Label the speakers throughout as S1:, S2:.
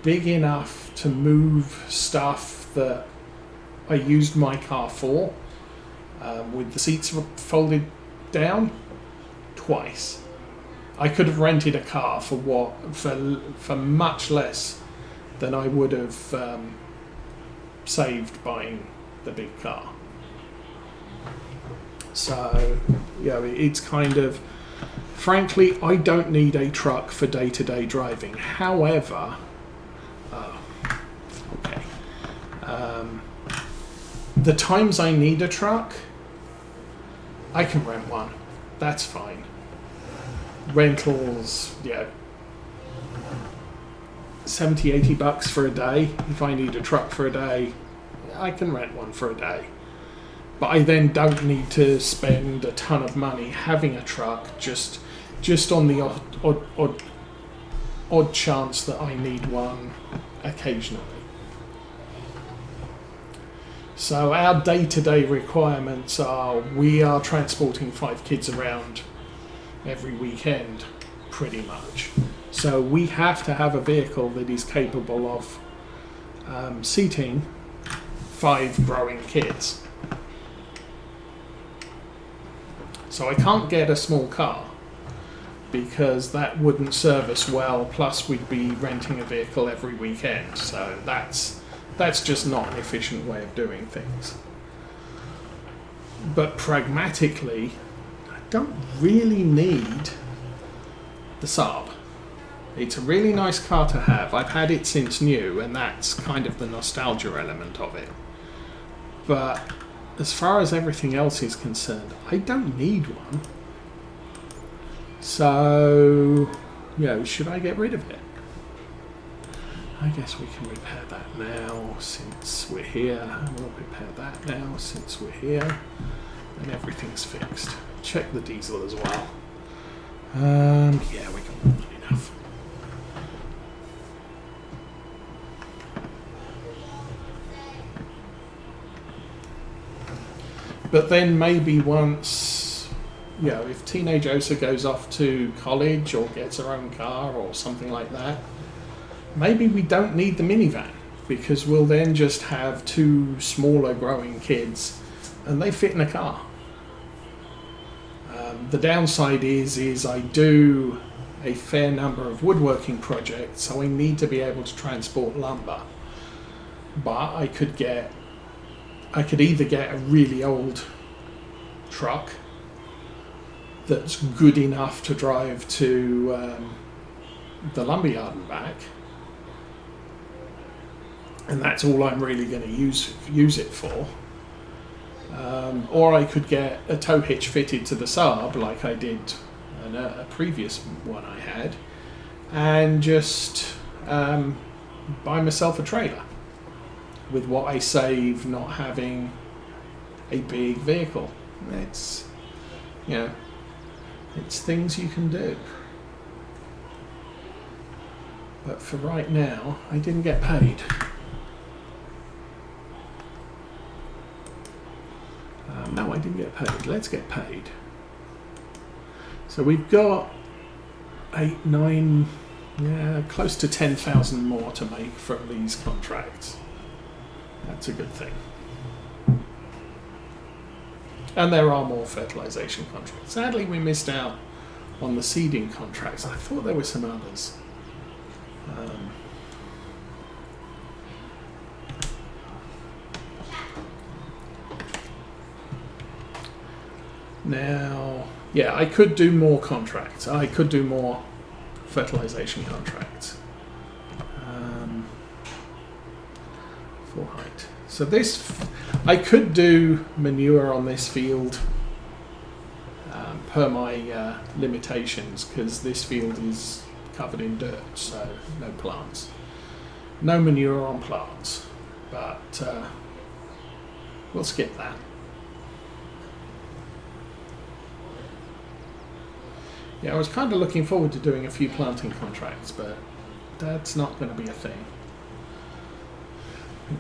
S1: big enough to move stuff that I used my car for, with the seats folded down, twice. I could have rented a car for much less than I would have saved buying the big car. So, it's kind of, frankly, I don't need a truck for day-to-day driving. However, the times I need a truck, I can rent one. That's fine. Rentals, $70-80 for a day. If I need a truck for a day, I can rent one for a day. But I then don't need to spend a ton of money having a truck just on the odd chance that I need one occasionally. So our day-to-day requirements are, we are transporting 5 kids around every weekend, pretty much. So we have to have a vehicle that is capable of seating 5 growing kids. So I can't get a small car because that wouldn't serve us well, plus we'd be renting a vehicle every weekend. So that's just not an efficient way of doing things. But pragmatically, I don't really need the Saab. It's a really nice car to have. I've had it since new, and that's kind of the nostalgia element of it. But as far as everything else is concerned, I don't need one. So, should I get rid of it? I guess we can repair that now since we're here. We'll repair that now since we're here. And everything's fixed. Check the diesel as well. We got more than enough. But then maybe once, if teenage Osa goes off to college or gets her own car or something like that, maybe we don't need the minivan, because we'll then just have 2 smaller growing kids and they fit in a car. The downside is I do a fair number of woodworking projects, so I need to be able to transport lumber. But I could either get a really old truck that's good enough to drive to the lumberyard and back, and that's all I'm really going to use it for. Or I could get a tow hitch fitted to the Saab, like I did in a previous one I had, and just buy myself a trailer with what I save not having a big vehicle. It's things you can do. But for right now, I didn't get paid. No, I didn't get paid. Let's get paid. So we've got 8, 9, close to 10,000 more to make from these contracts. That's a good thing. And there are more fertilization contracts. Sadly, we missed out on the seeding contracts. I thought there were some others. Now, I could do more contracts. I could do more fertilization contracts. Full height. So this, I could do manure on this field per my limitations, because this field is covered in dirt, so no plants. No manure on plants, but we'll skip that. I was kind of looking forward to doing a few planting contracts, but that's not going to be a thing.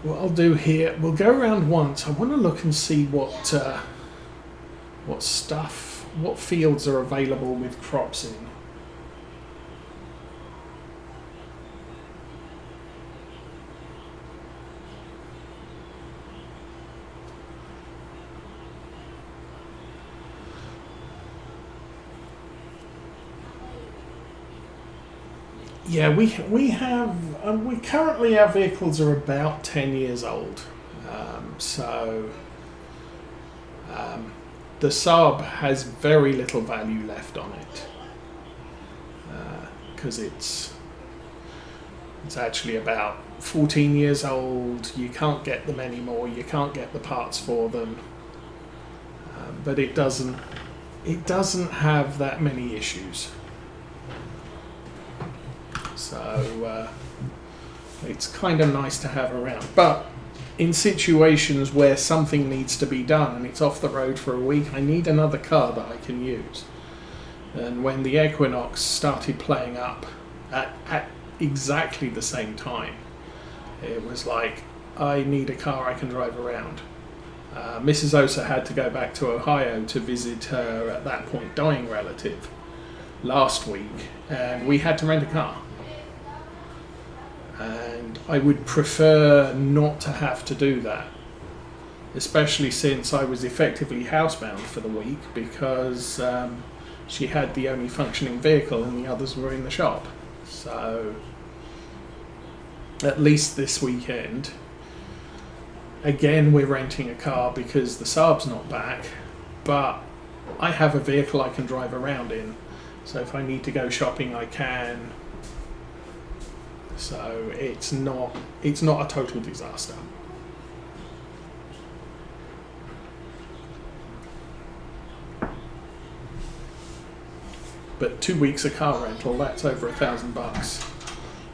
S1: What I'll do here, we'll go around once. I want to look and see what fields are available with crops in. Yeah, we have we currently our vehicles are about 10 years old, so the Saab has very little value left on it because it's actually about 14 years old. You can't get them anymore. You can't get the parts for them, but it doesn't have that many issues. So it's kind of nice to have around. But in situations where something needs to be done and it's off the road for a week, I need another car that I can use. And when the Equinox started playing up at exactly the same time, it was like, I need a car I can drive around. Mrs. Osa had to go back to Ohio to visit her, at that point, dying relative last week, and we had to rent a car. And I would prefer not to have to do that, especially since I was effectively housebound for the week because she had the only functioning vehicle and the others were in the shop. So at least this weekend, again, we're renting a car because the Saab's not back, but I have a vehicle I can drive around in. So if I need to go shopping, I can. So it's not a total disaster. But 2 weeks of car rental, that's over $1,000.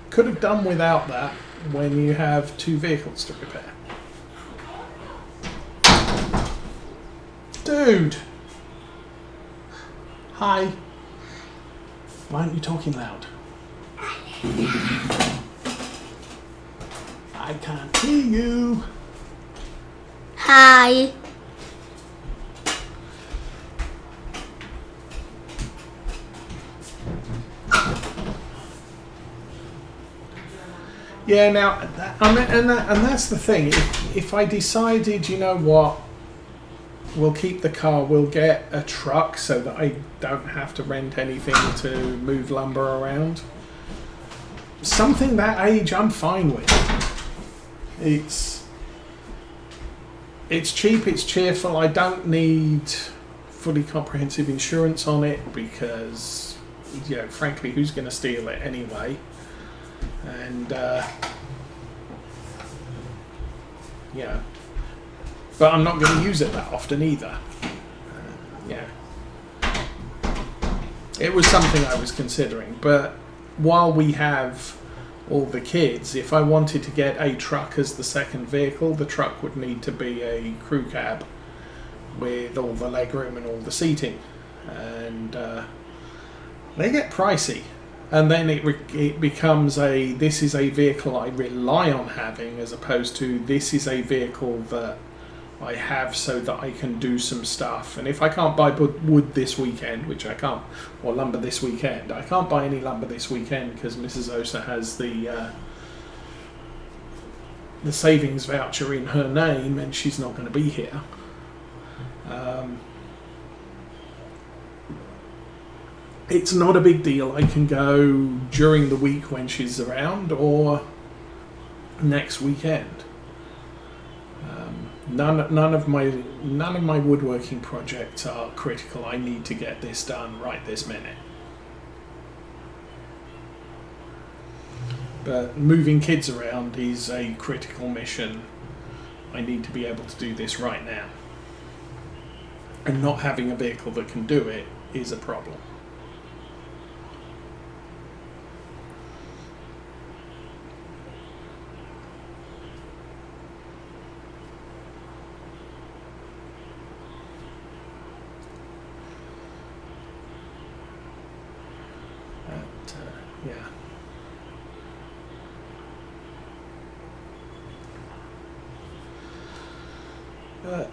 S1: Could have done without that when you have 2 vehicles to repair. Dude! Hi. Why aren't you talking loud? I can't hear you.
S2: Hi.
S1: Yeah, now, and that's the thing. If I decided, you know what, we'll keep the car, we'll get a truck so that I don't have to rent anything to move lumber around. Something that age, I'm fine with. It's cheap, it's cheerful. I don't need fully comprehensive insurance on it because, you know, frankly, who's going to steal it anyway? And yeah, but I'm not going to use it that often either. Yeah, it was something I was considering, but while we have all the kids, if I wanted to get a truck as the second vehicle, the truck would need to be a crew cab with all the legroom and all the seating, and they get pricey. And then it becomes this is a vehicle I rely on having, as opposed to this is a vehicle that I have so that I can do some stuff. And if I can't buy wood this weekend, which I can't, or lumber this weekend, I can't buy any lumber this weekend because Mrs. Osa has the savings voucher in her name and she's not going to be here. It's not a big deal. I can go during the week when she's around or next weekend. None of my woodworking projects are critical. I need to get this done right this minute. But moving kids around is a critical mission. I need to be able to do this right now. And not having a vehicle that can do it is a problem.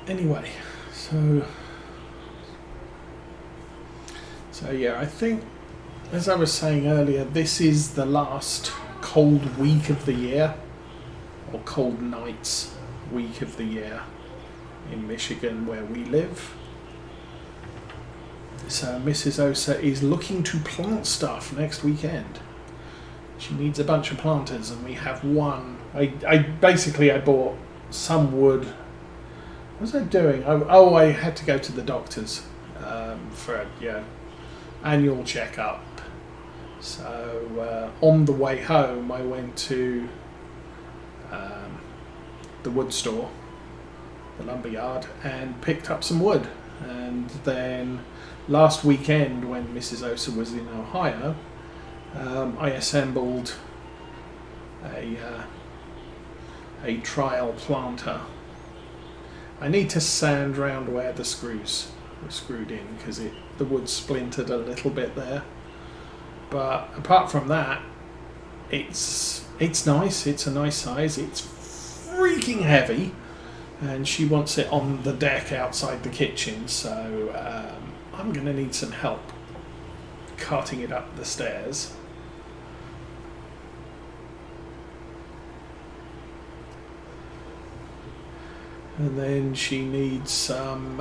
S1: Anyway, so yeah, I think, as I was saying earlier, this is the last cold week of the year, or cold nights week of the year in Michigan where we live. So Mrs. Osa is looking to plant stuff next weekend. she needs a bunch of planters, and we have one. I bought some wood. What was I doing? I had to go to the doctor's for a annual checkup. So on the way home, I went to the wood store, the lumber yard, and picked up some wood. And then last weekend, when Mrs. Osa was in Ohio, I assembled a trial planter. I need to sand round where the screws were screwed in because the wood splintered a little bit there. But apart from that, it's nice. It's a nice size. It's freaking heavy, and she wants it on the deck outside the kitchen. So I'm going to need some help carting it up the stairs. And then she needs some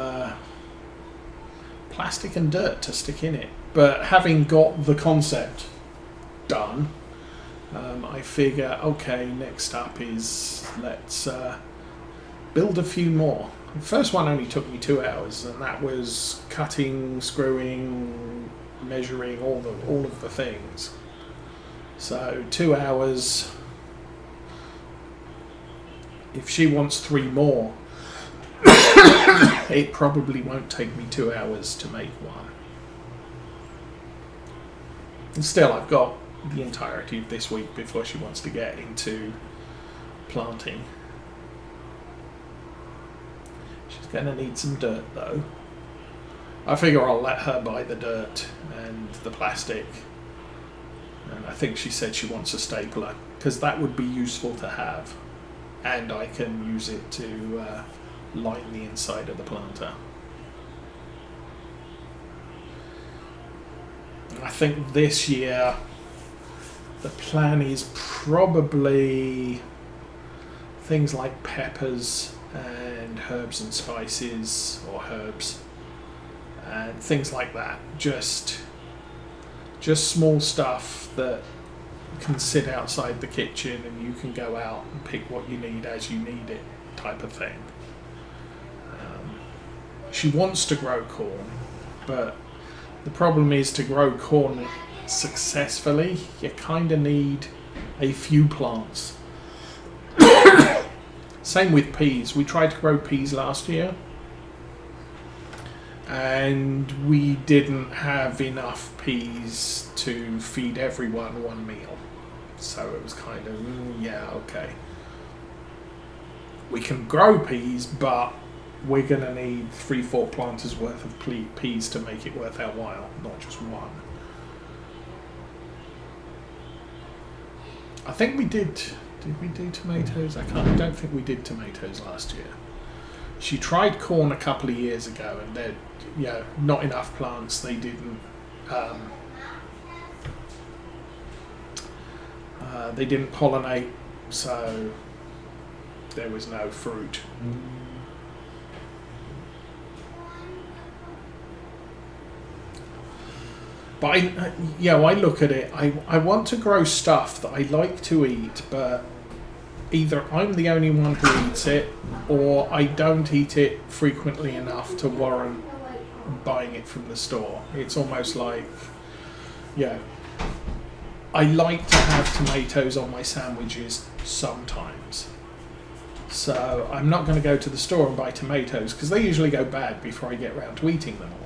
S1: plastic and dirt to stick in it. But having got the concept done, I figure, okay, next up is let's build a few more. The first one only took me 2 hours, and that was cutting, screwing, measuring, all of the things. So 2 hours. If she wants 3 more, it probably won't take me 2 hours to make one. And still, I've got the entirety of this week before she wants to get into planting. She's going to need some dirt, though. I figure I'll let her buy the dirt and the plastic. And I think she said she wants a stapler, because that would be useful to have. And I can use it to line the inside of the planter. I think this year the plan is probably things like peppers and herbs and spices, or herbs and things like that. Just small stuff that can sit outside the kitchen and you can go out and pick what you need as you need it, type of thing. She wants to grow corn, but the problem is, to grow corn successfully, you kind of need a few plants. Same with peas. We tried to grow peas last year, and we didn't have enough peas to feed everyone one meal. So it was kind of, yeah, okay. We can grow peas, but we're going to need 3-4 planters worth of peas to make it worth our while, not just one. I think we did we do tomatoes? I don't think we did tomatoes last year. She tried corn a couple of years ago, and they're not enough plants. They didn't pollinate, so there was no fruit. But I look at it, I want to grow stuff that I like to eat, but either I'm the only one who eats it, or I don't eat it frequently enough to warrant buying it from the store. It's almost like, I like to have tomatoes on my sandwiches sometimes. So I'm not going to go to the store and buy tomatoes, because they usually go bad before I get around to eating them all.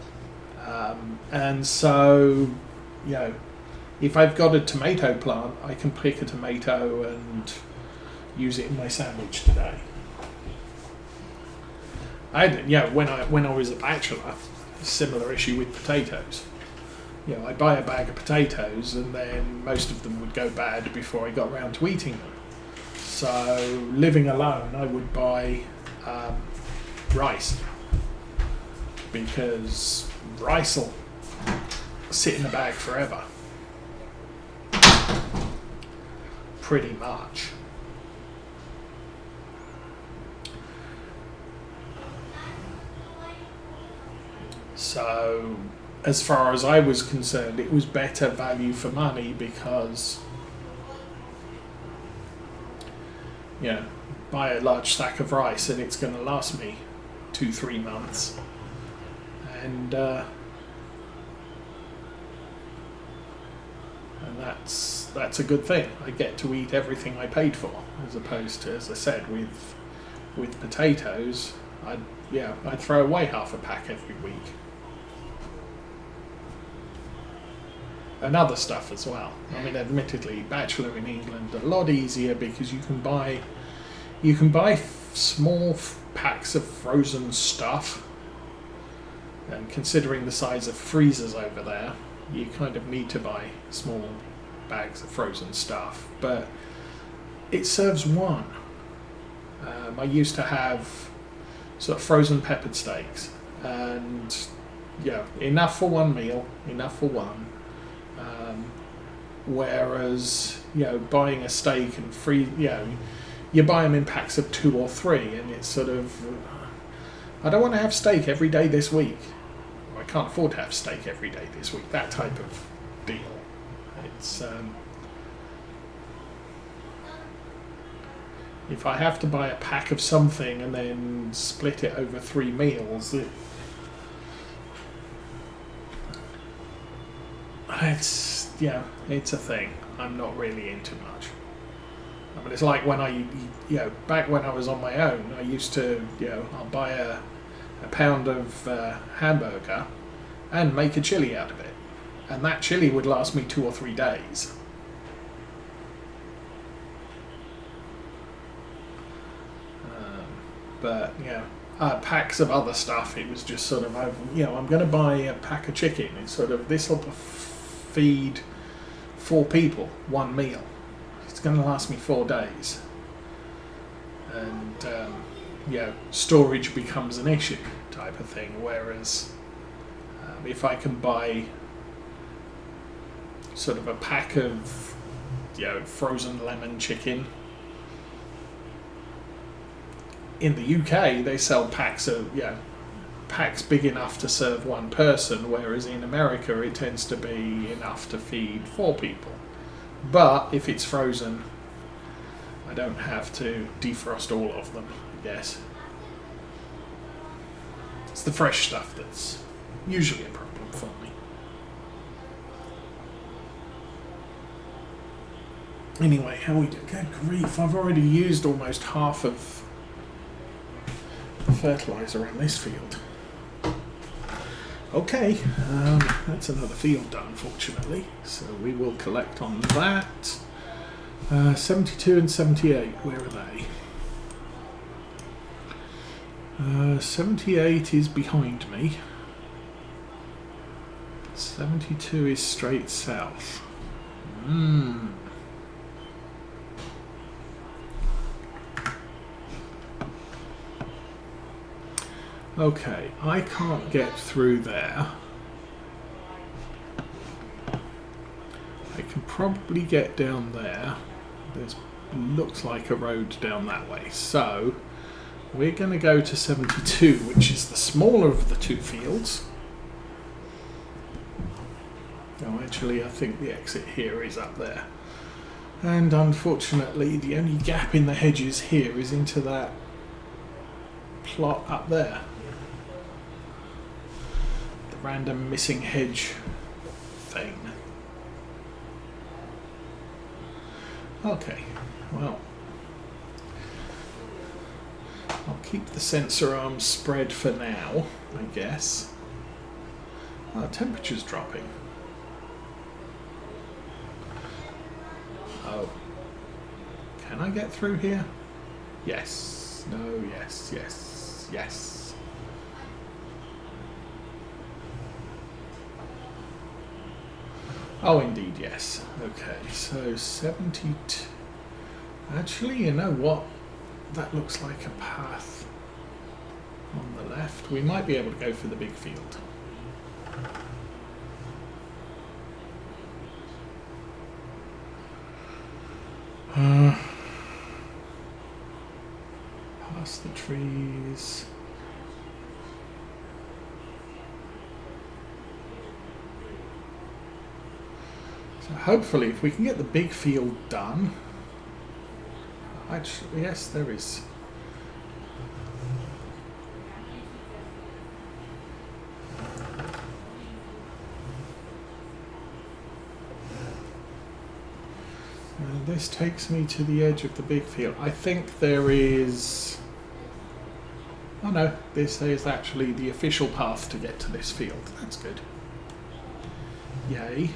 S1: And so, if I've got a tomato plant, I can pick a tomato and use it in my sandwich today. When I was a bachelor, similar issue with potatoes. I'd buy a bag of potatoes, and then most of them would go bad before I got around to eating them. So, living alone, I would buy rice, because rice will sit in the bag forever, pretty much. So, as far as I was concerned, it was better value for money, because you know, buy a large sack of rice and it's going to last me 2-3 months, and that's a good thing. I get to eat everything I paid for, as opposed to, as I said, with potatoes, I'd throw away half a pack every week. And other stuff as well. I mean, admittedly, bachelor in England, a lot easier because you can buy small packs of frozen stuff. And considering the size of freezers over there, you kind of need to buy small bags of frozen stuff. But it serves one. I used to have sort of frozen peppered steaks, and enough for one meal, enough for one. Whereas, buying a steak and you buy them in packs of 2 or 3, and it's sort of, I don't want to have steak every day this week. I can't afford to have steak every day this week. That type of deal. It's if I have to buy a pack of something and then split it over 3 meals, it's a thing I'm not really into much. I mean, it's like when back when I was on my own, I used to, I'll buy a pound of hamburger and make a chili out of it. And that chili would last me 2 or 3 days. But, packs of other stuff, it was just sort of, I'm going to buy a pack of chicken. It's sort of, this will feed 4 people, 1 meal. It's going to last me 4 days. And, storage becomes an issue type of thing. Whereas if I can buy sort of a pack of, frozen lemon chicken. In the UK, they sell packs of, packs big enough to serve 1 person, whereas in America it tends to be enough to feed 4 people. But if it's frozen, I don't have to defrost all of them, I guess. It's the fresh stuff that's usually a problem for me. Anyway, how we do? Good grief, I've already used almost half of the fertiliser on this field. Okay, that's another field done, fortunately, so we will collect on that. 72 and 78, where are they? 78 is behind me. 72 is straight south. Okay, I can't get through there. I can probably get down there. There's looks like a road down that way. So we're going to go to 72, which is the smaller of the 2 fields. Oh, actually, I think the exit here is up there. And unfortunately, the only gap in the hedges here is into that plot up there. Random missing hedge thing. Okay, well, I'll keep the sensor arms spread for now, I guess. Temperature's dropping. Oh. Can I get through here? Yes. No, yes, yes, yes. Oh, indeed, yes. Okay, so 72. Actually, you know what? That looks like a path on the left. We might be able to go for the big field. Past the trees. So hopefully if we can get the big field done, actually, yes, there is. And this takes me to the edge of the big field. I think there is... Oh no, this is actually the official path to get to this field. That's good. Yay.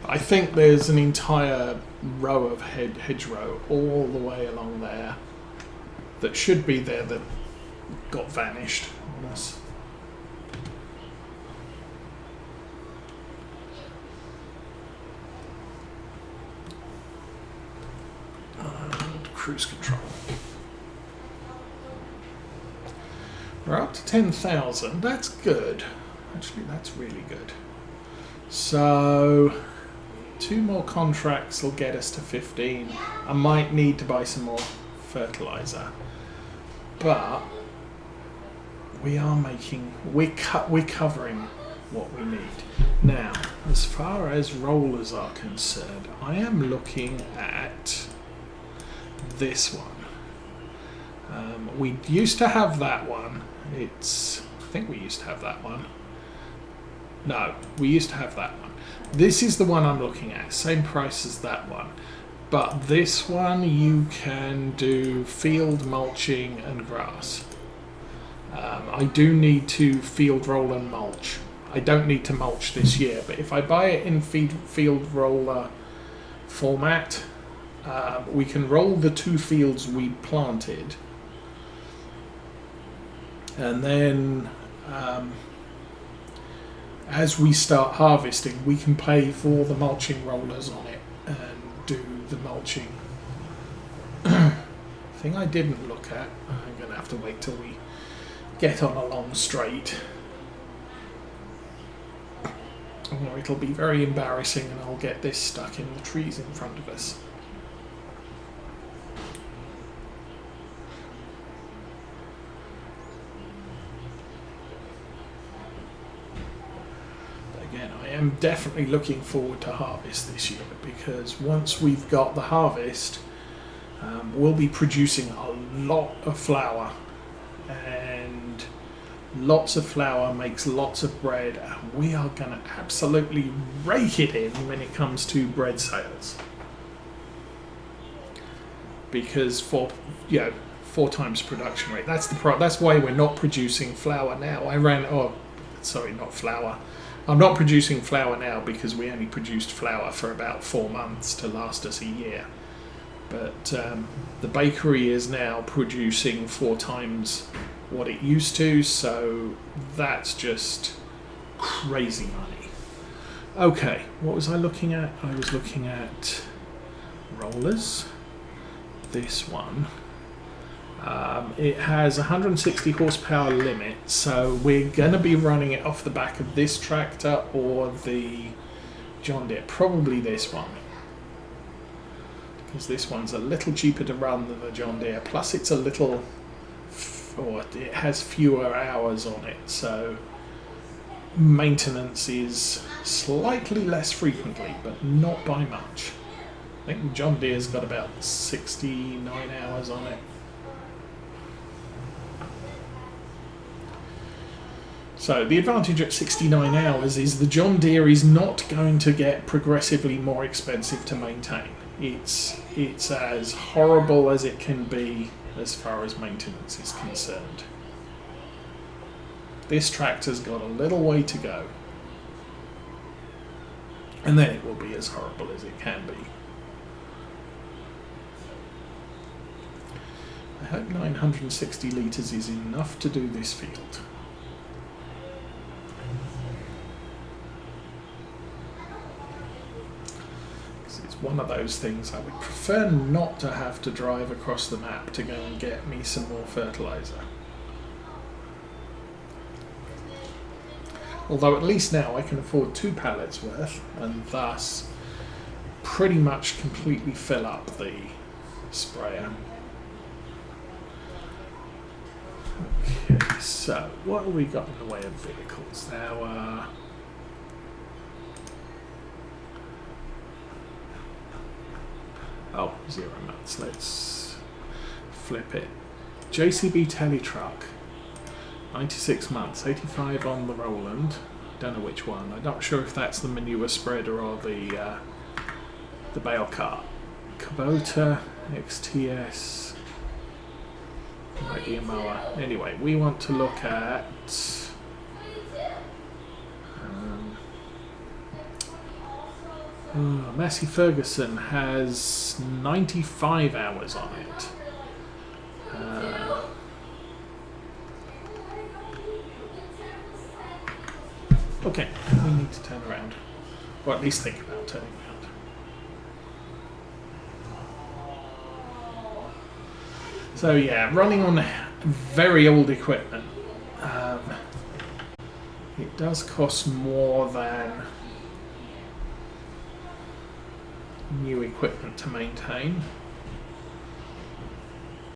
S1: I think there's an entire row of hedgerow all the way along there that should be there that got vanished on us. Cruise control. We're up to 10,000. That's good. Actually, that's really good. So, 2 more contracts will get us to 15. I might need to buy some more fertilizer, but we are making. We're covering what we need now. As far as rollers are concerned, I am looking at this one. We used to have that one. I think we used to have that one. No, we used to have that one. This is the one I'm looking at. Same price as that one. But this one you can do field mulching and grass. I do need to field roll and mulch. I don't need to mulch this year, but if I buy it in field roller format, we can roll the 2 fields we planted, and then as we start harvesting, we can pay for the mulching rollers on it and do the mulching. Thing I didn't look at, I'm going to have to wait till we get on a long straight, or it'll be very embarrassing and I'll get this stuck in the trees in front of us. I'm definitely looking forward to harvest this year, because once we've got the harvest, we'll be producing a lot of flour, and lots of flour makes lots of bread, and we are going to absolutely rake it in when it comes to bread sales, because 4 times production rate. That's that's why we're not producing flour now. I'm not producing flour now because we only produced flour for about 4 months to last us a year. But the bakery is now producing 4 times what it used to, so that's just crazy money. Okay, what was I looking at? I was looking at rollers. This one. It has 160 horsepower limit, so we're going to be running it off the back of this tractor or the John Deere. Probably this one, because this one's a little cheaper to run than the John Deere, plus it's a little, it has fewer hours on it, so maintenance is slightly less frequently, but not by much. I think John Deere's got about 69 hours on it. So the advantage at 69 hours is the John Deere is not going to get progressively more expensive to maintain. It's as horrible as it can be as far as maintenance is concerned. This tractor's got a little way to go, and then it will be as horrible as it can be. I hope 960 litres is enough to do this field. One of those things I would prefer not to have to drive across the map to go and get me some more fertilizer. Although at least now I can afford 2 pallets worth, and thus pretty much completely fill up the sprayer. Okay, so what have we got in the way of vehicles? Now Oh, 0 months. Let's flip it. JCB Teletruck, 96 months, 85 on the Roland. Don't know which one. I'm not sure if that's the manure spreader or the bale cart. Kubota XTS. Might be a mower. Anyway, we want to look at Massey Ferguson has 95 hours on it. Okay, we need to turn around, or at least think about turning around. So yeah, running on very old equipment, it does cost more than new equipment to maintain.